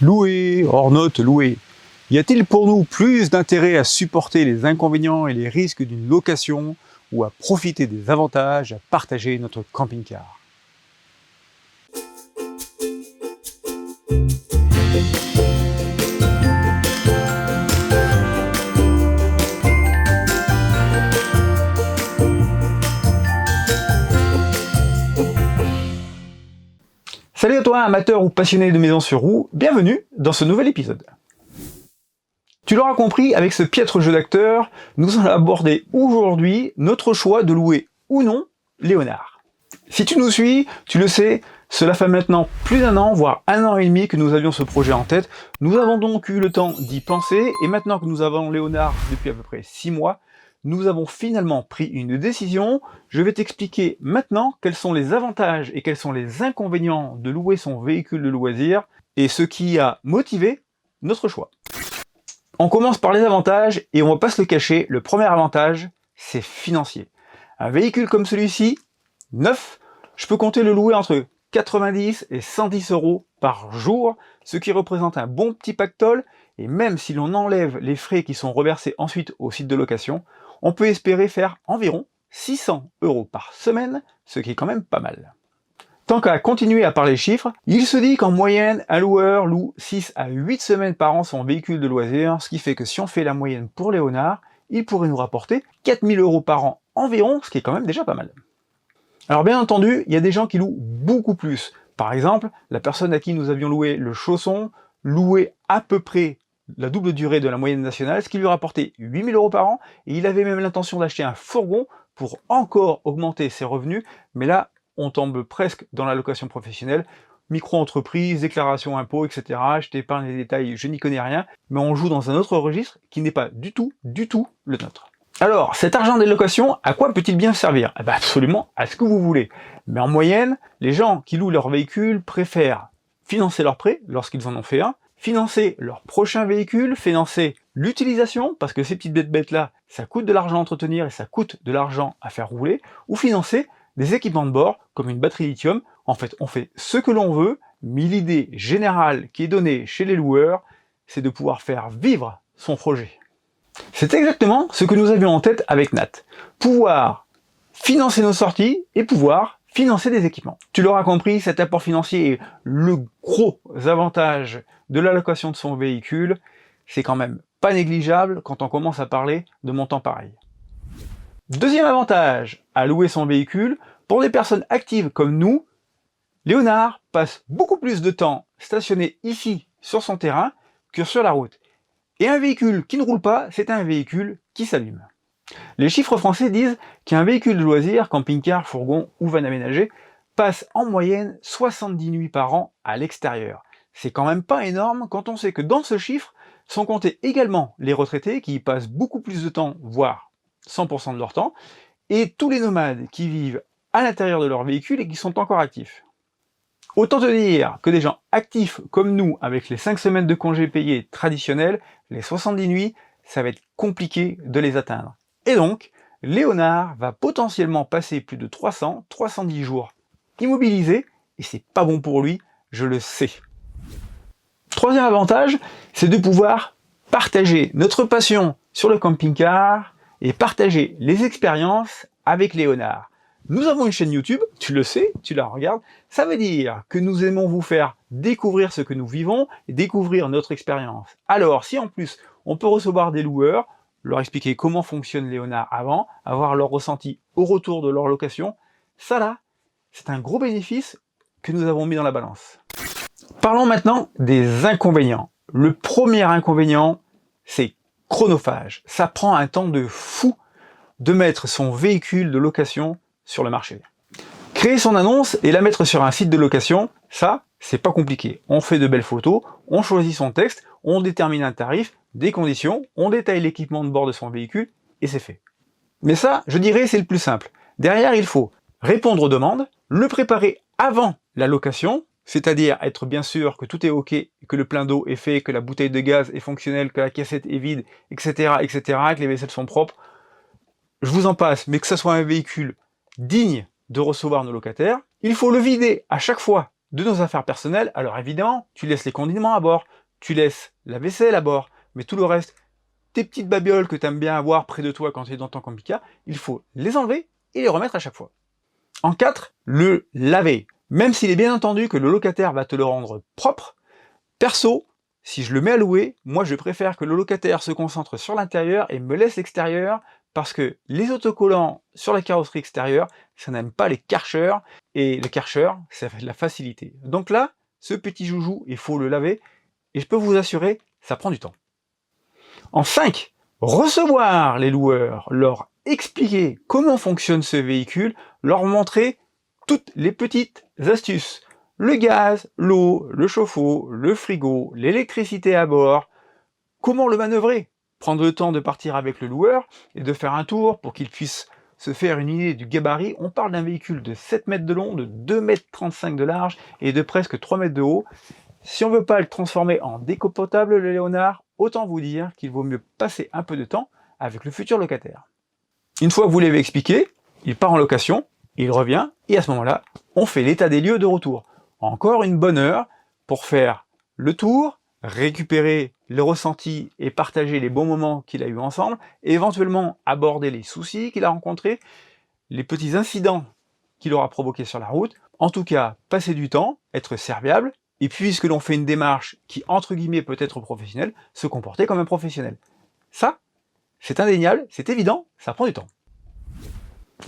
Louer, hors note louer. Y a-t-il pour nous plus d'intérêt à supporter les inconvénients et les risques d'une location ou à profiter des avantages à partager notre camping-car? Salut à toi, amateur ou passionné de maisons sur roues, bienvenue dans ce nouvel épisode. Tu l'auras compris, avec ce piètre jeu d'acteur, nous allons aborder aujourd'hui notre choix de louer ou non Léonard. Si tu nous suis, tu le sais, cela fait maintenant plus d'un an, voire un an et demi que nous avions ce projet en tête. Nous avons donc eu le temps d'y penser, et maintenant que nous avons Léonard depuis à peu près 6 mois, nous avons finalement pris une décision. Je vais t'expliquer maintenant quels sont les avantages et quels sont les inconvénients de louer son véhicule de loisir et ce qui a motivé notre choix. On commence par les avantages et on va pas se le cacher, le premier avantage, c'est financier. Un véhicule comme celui-ci, neuf, je peux compter le louer entre 90 et 110 euros par jour, ce qui représente un bon petit pactole, et même si l'on enlève les frais qui sont reversés ensuite au site de location, on peut espérer faire environ 600 euros par semaine, ce qui est quand même pas mal. Tant qu'à continuer à parler chiffres, il se dit qu'en moyenne, un loueur loue 6 à 8 semaines par an son véhicule de loisir, ce qui fait que si on fait la moyenne pour Léonard, il pourrait nous rapporter 4000 euros par an environ, ce qui est quand même déjà pas mal. Alors bien entendu, il y a des gens qui louent beaucoup plus. Par exemple, la personne à qui nous avions loué le chausson louait à peu près la double durée de la moyenne nationale, ce qui lui rapportait 8000 euros par an, et il avait même l'intention d'acheter un fourgon pour encore augmenter ses revenus, mais là, on tombe presque dans la location professionnelle, micro-entreprise, déclaration impôt, etc. Je t'épargne les détails, je n'y connais rien, mais on joue dans un autre registre qui n'est pas du tout le nôtre. Alors, cet argent des locations, à quoi peut-il bien servir? Eh bien, absolument à ce que vous voulez. Mais en moyenne, les gens qui louent leur véhicule préfèrent financer leur prêt, lorsqu'ils en ont fait un, financer leur prochain véhicule, financer l'utilisation, parce que ces petites bêtes-là, ça coûte de l'argent à entretenir et ça coûte de l'argent à faire rouler, ou financer des équipements de bord, comme une batterie lithium. En fait, on fait ce que l'on veut, mais l'idée générale qui est donnée chez les loueurs, c'est de pouvoir faire vivre son projet. C'est exactement ce que nous avions en tête avec Nat. Pouvoir financer nos sorties et pouvoir financer des équipements. Tu l'auras compris, cet apport financier est le gros avantage de la location de son véhicule. C'est quand même pas négligeable quand on commence à parler de montants pareils. Deuxième avantage à louer son véhicule, pour des personnes actives comme nous, Léonard passe beaucoup plus de temps stationné ici sur son terrain que sur la route. Et un véhicule qui ne roule pas, c'est un véhicule qui s'allume. Les chiffres français disent qu'un véhicule de loisir, camping-car, fourgon ou van aménagé, passe en moyenne 70 nuits par an à l'extérieur. C'est quand même pas énorme quand on sait que dans ce chiffre sont comptés également les retraités qui y passent beaucoup plus de temps, voire 100% de leur temps, et tous les nomades qui vivent à l'intérieur de leur véhicule et qui sont encore actifs. Autant te dire que des gens actifs comme nous, avec les 5 semaines de congés payés traditionnels, les 70 nuits, ça va être compliqué de les atteindre. Et donc, Léonard va potentiellement passer plus de 300-310 jours immobilisé, et c'est pas bon pour lui, je le sais. Troisième avantage, c'est de pouvoir partager notre passion sur le camping-car et partager les expériences avec Léonard. Nous avons une chaîne YouTube, tu le sais, tu la regardes, ça veut dire que nous aimons vous faire découvrir ce que nous vivons et découvrir notre expérience. Alors, si en plus on peut recevoir des loueurs, leur expliquer comment fonctionne Léonard avant, avoir leur ressenti au retour de leur location, ça là, c'est un gros bénéfice que nous avons mis dans la balance. Parlons maintenant des inconvénients. Le premier inconvénient, c'est chronophage. Ça prend un temps de fou de mettre son véhicule de location sur le marché. Créer son annonce et la mettre sur un site de location, ça, c'est pas compliqué. On fait de belles photos, on choisit son texte, on détermine un tarif, des conditions, on détaille l'équipement de bord de son véhicule, et c'est fait. Mais ça, je dirais, c'est le plus simple. Derrière, il faut répondre aux demandes, le préparer avant la location, c'est-à-dire être bien sûr que tout est ok, que le plein d'eau est fait, que la bouteille de gaz est fonctionnelle, que la cassette est vide, etc., que les vaisselles sont propres. Je vous en passe, mais que ce soit un véhicule digne de recevoir nos locataires. Il faut le vider à chaque fois de nos affaires personnelles. Alors évidemment, tu laisses les condiments à bord, tu laisses la vaisselle à bord, mais tout le reste, tes petites babioles que tu aimes bien avoir près de toi quand tu es dans ton camping-car, il faut les enlever et les remettre à chaque fois. En 4, le laver. Même s'il est bien entendu que le locataire va te le rendre propre, perso, si je le mets à louer, moi je préfère que le locataire se concentre sur l'intérieur et me laisse l'extérieur, parce que les autocollants sur la carrosserie extérieure, ça n'aime pas les Karcher, et le Karcher, ça fait de la facilité. Donc là, ce petit joujou, il faut le laver, et je peux vous assurer, ça prend du temps. En 5, recevoir les loueurs, leur expliquer comment fonctionne ce véhicule, leur montrer toutes les petites astuces. Le gaz, l'eau, le chauffe-eau, le frigo, l'électricité à bord, comment le manœuvrer. Prendre le temps de partir avec le loueur et de faire un tour pour qu'il puisse se faire une idée du gabarit. On parle d'un véhicule de 7 mètres de long, de 2,35 m de large et de presque 3 mètres de haut. Si on ne veut pas le transformer en décapotable, le Léonard, autant vous dire qu'il vaut mieux passer un peu de temps avec le futur locataire. Une fois que vous l'avez expliqué, il part en location, il revient, et à ce moment-là, on fait l'état des lieux de retour. Encore une bonne heure pour faire le tour, récupérer les ressentis et partager les bons moments qu'il a eu ensemble, et éventuellement aborder les soucis qu'il a rencontrés, les petits incidents qu'il aura provoqués sur la route. En tout cas, passer du temps, être serviable, et puisque l'on fait une démarche qui, entre guillemets, peut être professionnelle, se comporter comme un professionnel. Ça, c'est indéniable, c'est évident, ça prend du temps.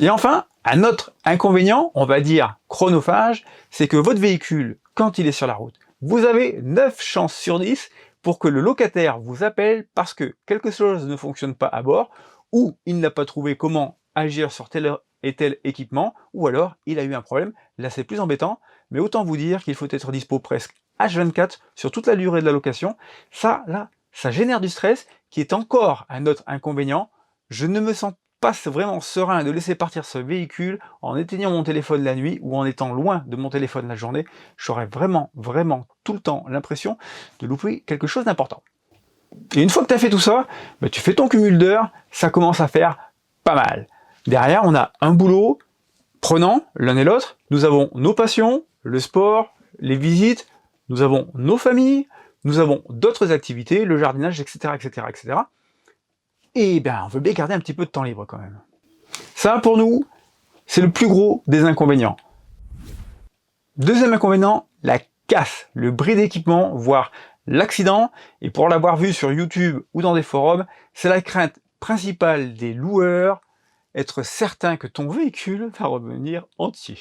Et enfin, un autre inconvénient, on va dire chronophage, c'est que votre véhicule, quand il est sur la route, vous avez 9 chances sur 10 pour que le locataire vous appelle parce que quelque chose ne fonctionne pas à bord, ou il n'a pas trouvé comment agir sur tel et tel équipement, ou alors il a eu un problème. Là c'est plus embêtant, mais autant vous dire qu'il faut être dispo presque H24 sur toute la durée de la location. Ça, là, ça génère du stress, qui est encore un autre inconvénient. Je ne me sens pas vraiment serein de laisser partir ce véhicule en éteignant mon téléphone la nuit ou en étant loin de mon téléphone la journée. J'aurais vraiment tout le temps l'impression de louper quelque chose d'important. Et une fois que tu as fait tout ça, bah, tu fais ton cumul d'heures, ça commence à faire pas mal. Derrière, on a un boulot prenant, l'un et l'autre. Nous avons nos passions, le sport, les visites, nous avons nos familles, nous avons d'autres activités, le jardinage, etc., etc., etc. Et bien, on veut bien garder un petit peu de temps libre quand même. Ça, pour nous, c'est le plus gros des inconvénients. Deuxième inconvénient, la casse, le bris d'équipement, voire l'accident. Et pour l'avoir vu sur YouTube ou dans des forums, c'est la crainte principale des loueurs, être certain que ton véhicule va revenir entier.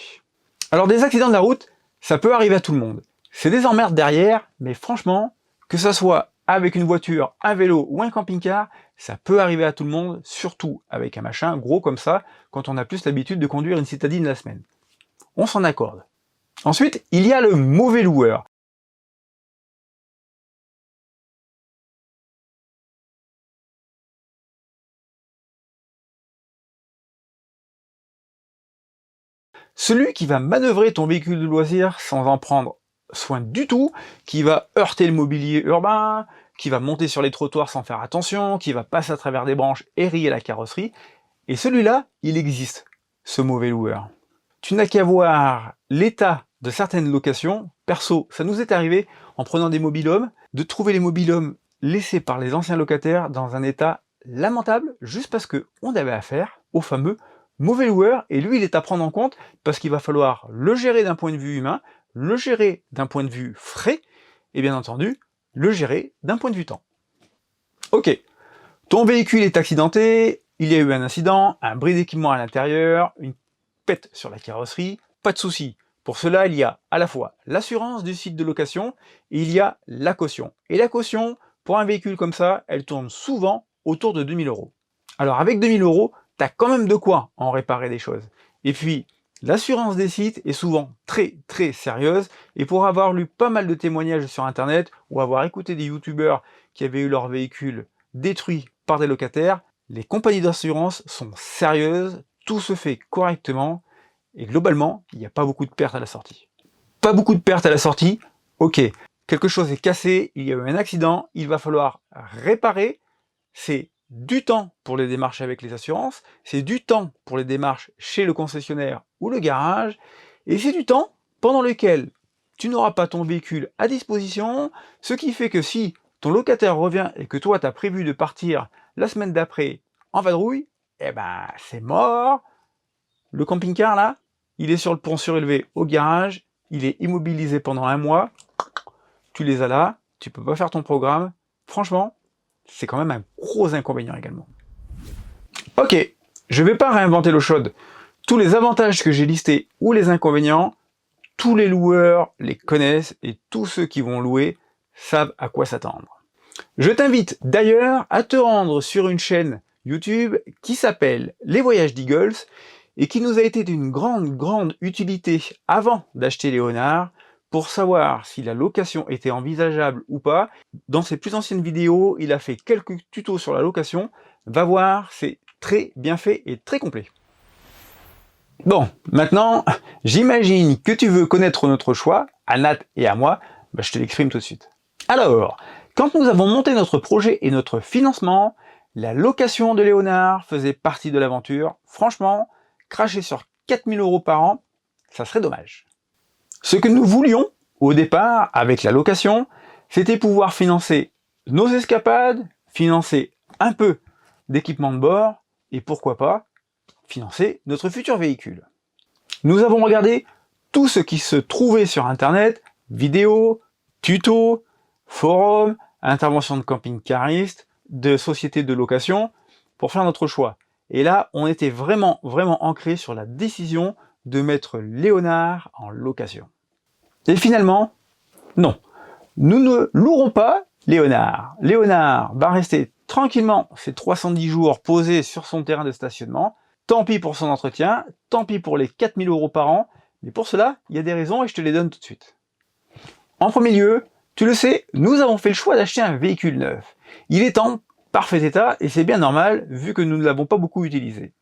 Alors des accidents de la route, ça peut arriver à tout le monde. C'est des emmerdes derrière, mais franchement, que ça soit avec une voiture, un vélo ou un camping-car, ça peut arriver à tout le monde, surtout avec un machin gros comme ça, quand on a plus l'habitude de conduire une citadine la semaine. On s'en accorde. Ensuite, il y a le mauvais loueur. Celui qui va manœuvrer ton véhicule de loisir sans en prendre soin du tout, qui va heurter le mobilier urbain, qui va monter sur les trottoirs sans faire attention, qui va passer à travers des branches et rayer la carrosserie. Et celui-là, il existe, ce mauvais loueur. Tu n'as qu'à voir l'état de certaines locations. Perso, ça nous est arrivé, en prenant des mobil-homes, de trouver les mobil-homes laissés par les anciens locataires dans un état lamentable, juste parce qu'on avait affaire au fameux mauvais loueur, et lui il est à prendre en compte, parce qu'il va falloir le gérer d'un point de vue humain, le gérer d'un point de vue frais, et bien entendu, le gérer d'un point de vue temps. Ok, ton véhicule est accidenté, il y a eu un incident, un bris d'équipement à l'intérieur, une pète sur la carrosserie, pas de souci. Pour cela, il y a à la fois l'assurance du site de location, et il y a la caution. Et la caution, pour un véhicule comme ça, elle tourne souvent autour de 2000 €. Alors avec 2000 €, t'as quand même de quoi en réparer des choses. Et puis, l'assurance des sites est souvent très sérieuse, et pour avoir lu pas mal de témoignages sur internet, ou avoir écouté des youtubeurs qui avaient eu leur véhicule détruit par des locataires, les compagnies d'assurance sont sérieuses, tout se fait correctement, et globalement, il n'y a pas beaucoup de pertes à la sortie. Pas beaucoup de pertes à la sortie, ok, quelque chose est cassé, il y a eu un accident, il va falloir réparer, c'est du temps pour les démarches avec les assurances, c'est du temps pour les démarches chez le concessionnaire ou le garage, et c'est du temps pendant lequel tu n'auras pas ton véhicule à disposition, ce qui fait que si ton locataire revient et que toi tu as prévu de partir la semaine d'après en vadrouille, eh ben c'est mort. Le camping-car là, il est sur le pont surélevé au garage, il est immobilisé pendant 1 mois, tu les as là, tu peux pas faire ton programme. Franchement, c'est quand même un gros inconvénient également. Ok, je vais pas réinventer l'eau chaude. Tous les avantages que j'ai listés ou les inconvénients, tous les loueurs les connaissent et tous ceux qui vont louer savent à quoi s'attendre. Je t'invite d'ailleurs à te rendre sur une chaîne YouTube qui s'appelle Les Voyages d'Eagles et qui nous a été d'une grande utilité avant d'acheter Léonard pour savoir si la location était envisageable ou pas. Dans ses plus anciennes vidéos, il a fait quelques tutos sur la location. Va voir, c'est très bien fait et très complet. Bon, maintenant, j'imagine que tu veux connaître notre choix, à Nat et à moi, je te l'exprime tout de suite. Alors, quand nous avons monté notre projet et notre financement, la location de Léonard faisait partie de l'aventure. Franchement, cracher sur 4 000 € par an, ça serait dommage. Ce que nous voulions, au départ, avec la location, c'était pouvoir financer nos escapades, financer un peu d'équipement de bord, et pourquoi pas, financer notre futur véhicule. Nous avons regardé tout ce qui se trouvait sur internet, vidéos, tutos, forums, interventions de camping-caristes, de sociétés de location, pour faire notre choix. Et là, on était vraiment ancré sur la décision de mettre Léonard en location. Et finalement, non. Nous ne louerons pas Léonard. Léonard va rester tranquillement ces 310 jours posé sur son terrain de stationnement. Tant pis pour son entretien, tant pis pour les 4 000 € par an, mais pour cela, il y a des raisons et je te les donne tout de suite. En premier lieu, tu le sais, nous avons fait le choix d'acheter un véhicule neuf. Il est en parfait état et c'est bien normal vu que nous ne l'avons pas beaucoup utilisé.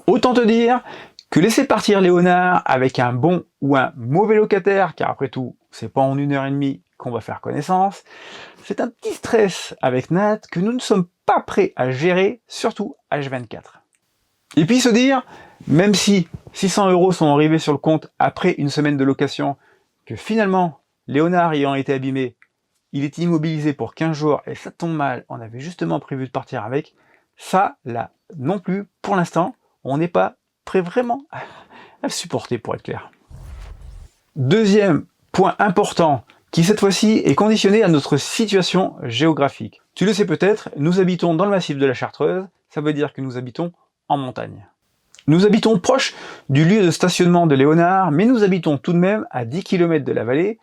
Autant te dire que laisser partir Léonard avec un bon ou un mauvais locataire, car après tout, c'est pas en 1h30 qu'on va faire connaissance, c'est un petit stress avec Nat que nous ne sommes pas prêts à gérer, surtout H24. Et puis se dire, même si 600 € sont arrivés sur le compte après une semaine de location, que finalement, Léonard ayant été abîmé, il est immobilisé pour 15 jours et ça tombe mal, on avait justement prévu de partir avec, ça, là, non plus, pour l'instant, on n'est pas prêt vraiment à le supporter, pour être clair. Deuxième point important, qui cette fois-ci est conditionné à notre situation géographique. Tu le sais peut-être, nous habitons dans le massif de la Chartreuse, ça veut dire que nous habitons en montagne. Nous habitons proche du lieu de stationnement de Léonard, mais nous habitons tout de même à 10 km de la vallée,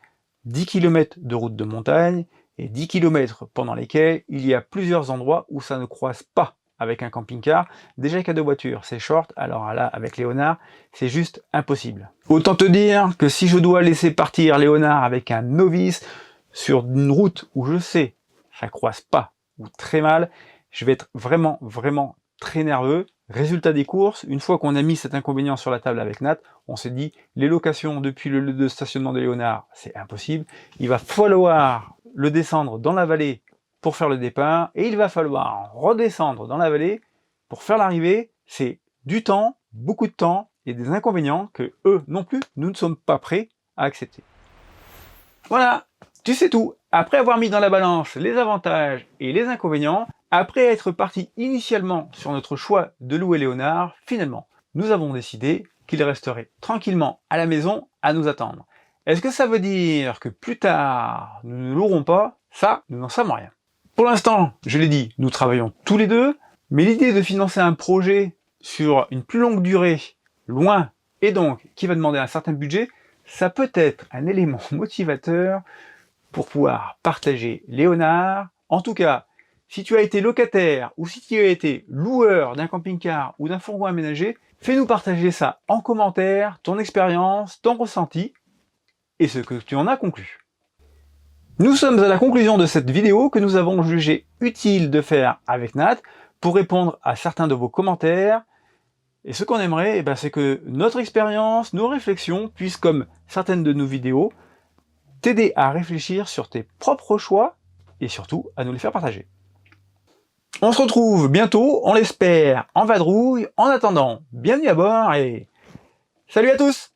10 km de route de montagne, et 10 km pendant lesquels il y a plusieurs endroits où ça ne croise pas avec un camping-car. Déjà qu'à 2 voitures, c'est short, alors là, avec Léonard, c'est juste impossible. Autant te dire que si je dois laisser partir Léonard avec un novice sur une route où je sais ça croise pas ou très mal, je vais être vraiment très nerveux. Résultat des courses, une fois qu'on a mis cet inconvénient sur la table avec Nat, on s'est dit, les locations depuis le lieu de stationnement de Léonard, c'est impossible. Il va falloir le descendre dans la vallée pour faire le départ, et il va falloir redescendre dans la vallée pour faire l'arrivée. C'est du temps, beaucoup de temps, et des inconvénients que eux non plus, nous ne sommes pas prêts à accepter. Voilà, tu sais tout. Après avoir mis dans la balance les avantages et les inconvénients, après être parti initialement sur notre choix de louer Léonard, finalement, nous avons décidé qu'il resterait tranquillement à la maison à nous attendre. Est-ce que ça veut dire que plus tard, nous ne louerons pas? Ça, nous n'en savons rien. Pour l'instant, je l'ai dit, nous travaillons tous les deux, mais l'idée de financer un projet sur une plus longue durée, loin, et donc qui va demander un certain budget, ça peut être un élément motivateur pour pouvoir partager Léonard. En tout cas, si tu as été locataire ou si tu as été loueur d'un camping-car ou d'un fourgon aménagé, fais-nous partager ça en commentaire, ton expérience, ton ressenti et ce que tu en as conclu. Nous sommes à la conclusion de cette vidéo que nous avons jugé utile de faire avec Nat pour répondre à certains de vos commentaires. Et ce qu'on aimerait, c'est que notre expérience, nos réflexions puissent, comme certaines de nos vidéos, t'aider à réfléchir sur tes propres choix et surtout à nous les faire partager. On se retrouve bientôt, on l'espère, en vadrouille. En attendant, bienvenue à bord et salut à tous!